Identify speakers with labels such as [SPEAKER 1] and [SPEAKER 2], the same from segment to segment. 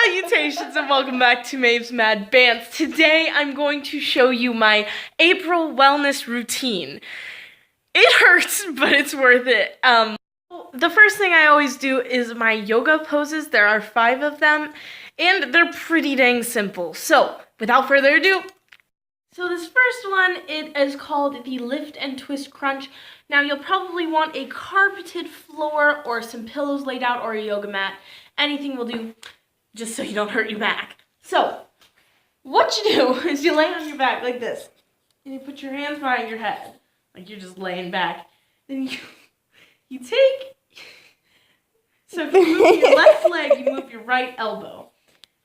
[SPEAKER 1] Salutations and welcome back to Maeve'sMadBants. Today I'm going to show you my April wellness routine. It hurts, but it's worth it. The first thing I always do is my yoga poses. There are 5 of them, and they're pretty dang simple. So, without further ado, this first one, it is called the Lift and Twist Crunch. Now, you'll probably want a carpeted floor or some pillows laid out or a yoga mat. Anything will do, just so you don't hurt your back. So, what you do is you lay on your back like this. And you put your hands behind your head, like you're just laying back. Then you take, so if you move your left leg, you move your right elbow.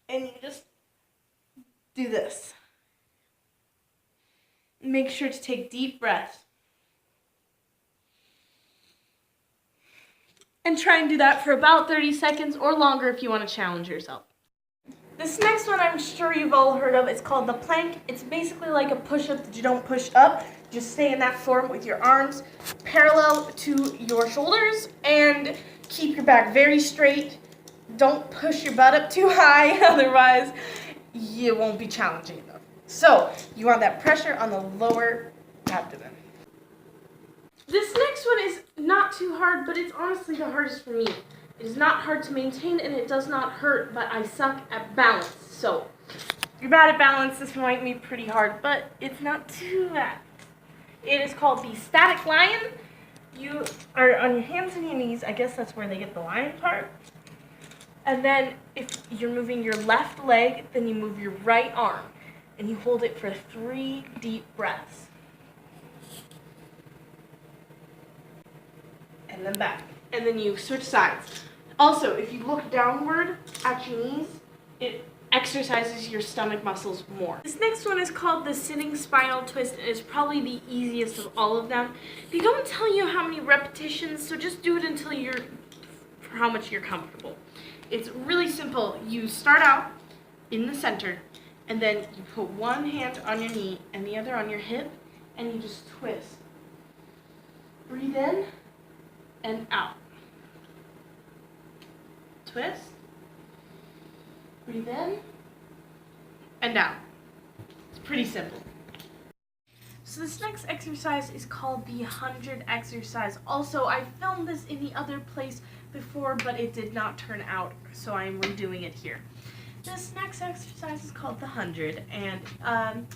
[SPEAKER 1] And you just do this. Make sure to take deep breaths. And try and do that for about 30 seconds or longer if you want to challenge yourself. This next one I'm sure you've all heard of. It's called the plank. It's basically like a push-up that you don't push up. Just stay in that form with your arms parallel to your shoulders and keep your back very straight. Don't push your butt up too high, otherwise you won't be challenging enough. So you want that pressure on the lower abdomen. This next one is not too hard, but it's honestly the hardest for me. It is not hard to maintain, and it does not hurt, but I suck at balance. So, if you're bad at balance, this might be pretty hard, but it's not too bad. It is called the Static Lion. You are on your hands and your knees. I guess that's where they get the lion part. And then, if you're moving your left leg, then you move your right arm, and you hold it for 3 deep breaths. And then back. And then you switch sides. Also, if you look downward at your knees, it exercises your stomach muscles more. This next one is called the Sitting Spinal Twist, and it's probably the easiest of all of them. They don't tell you how many repetitions, so just do it until for how much you're comfortable. It's really simple. You start out in the center, and then you put one hand on your knee and the other on your hip, and you just twist. Breathe in and out. Twist. Breathe in and out. It's pretty simple. So this next exercise is called the 100 exercise. Also, I filmed this in the other place before, but it did not turn out, so I'm redoing it here. This next exercise is called the 100, and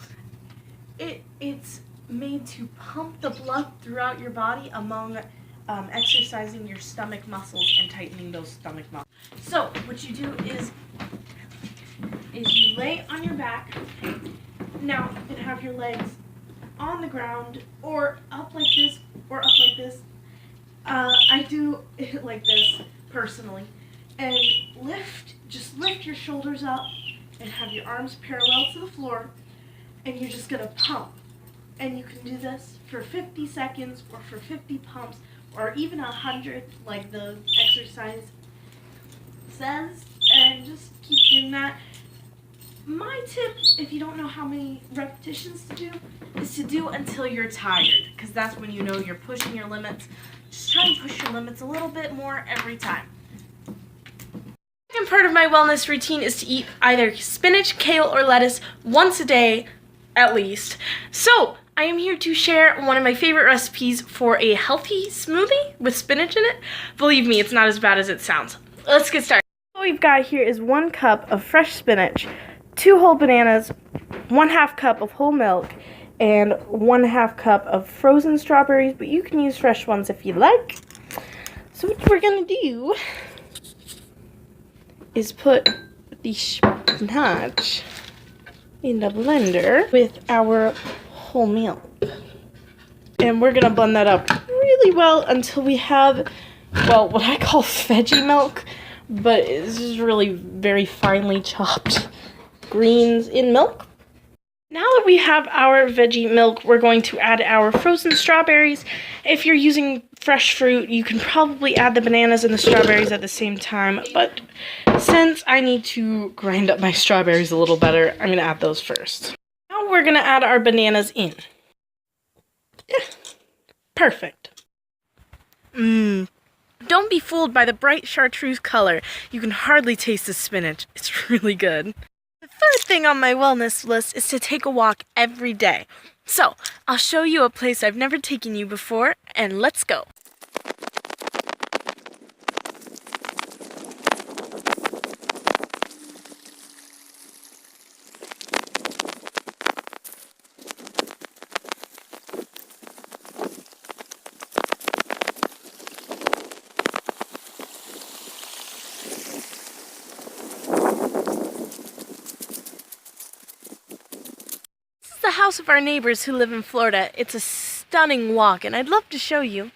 [SPEAKER 1] it's made to pump the blood throughout your body among exercising your stomach muscles and tightening those stomach muscles. So what you do is you lay on your back. Now you can have your legs on the ground or up like this or up like this. I do it like this personally. And just lift your shoulders up and have your arms parallel to the floor, and you're just gonna pump. And you can do this for 50 seconds or for 50 pumps or even 100 like the exercise says, and just keep doing that. My tip, if you don't know how many repetitions to do, is to do until you're tired, because that's when you know you're pushing your limits. Just try and push your limits a little bit more every time. The second part of my wellness routine is to eat either spinach, kale, or lettuce once a day at least. So I am here to share one of my favorite recipes for a healthy smoothie with spinach in it. Believe me, it's not as bad as it sounds. Let's get started. What we've got here is 1 cup of fresh spinach, 2 whole bananas, 1/2 cup of whole milk, and 1/2 cup of frozen strawberries, but you can use fresh ones if you like. So what we're gonna do is put the spinach in the blender with our whole milk. And we're gonna blend that up really well until we have, well, what I call veggie milk, but it's just really very finely chopped greens in milk. Now that we have our veggie milk, we're going to add our frozen strawberries. If you're using fresh fruit, you can probably add the bananas and the strawberries at the same time, but since I need to grind up my strawberries a little better, I'm going to add those first. Now we're going to add our bananas in. Yeah, perfect. Don't be fooled by the bright chartreuse color. You can hardly taste the spinach. It's really good. The third thing on my wellness list is to take a walk every day. So, I'll show you a place I've never taken you before, and let's go. The house of our neighbors who live in Florida. It's a stunning walk, and I'd love to show you.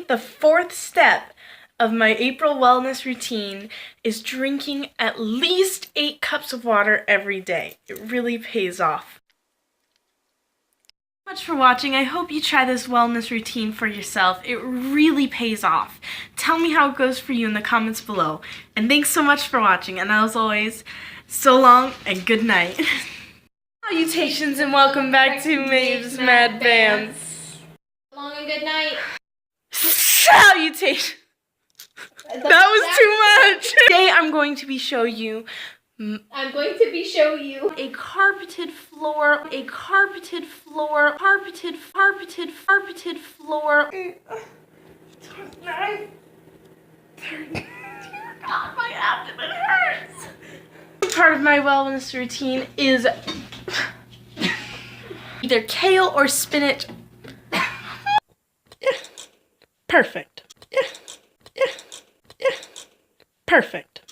[SPEAKER 1] The fourth step of my April wellness routine is drinking at least 8 cups of water every day. It really pays off. Thanks so much for watching. I hope you try this wellness routine for yourself. It really pays off. Tell me how it goes for you in the comments below. And thanks so much for watching. And as always, so long and good night. Salutations and welcome back to Maeve'sMadBants.
[SPEAKER 2] So long and good night.
[SPEAKER 1] Salutation! That was too much! Today I'm going to be show you a carpeted floor, carpeted floor. God, my abdomen hurts! Part of my wellness routine is either kale or spinach. Perfect. Perfect.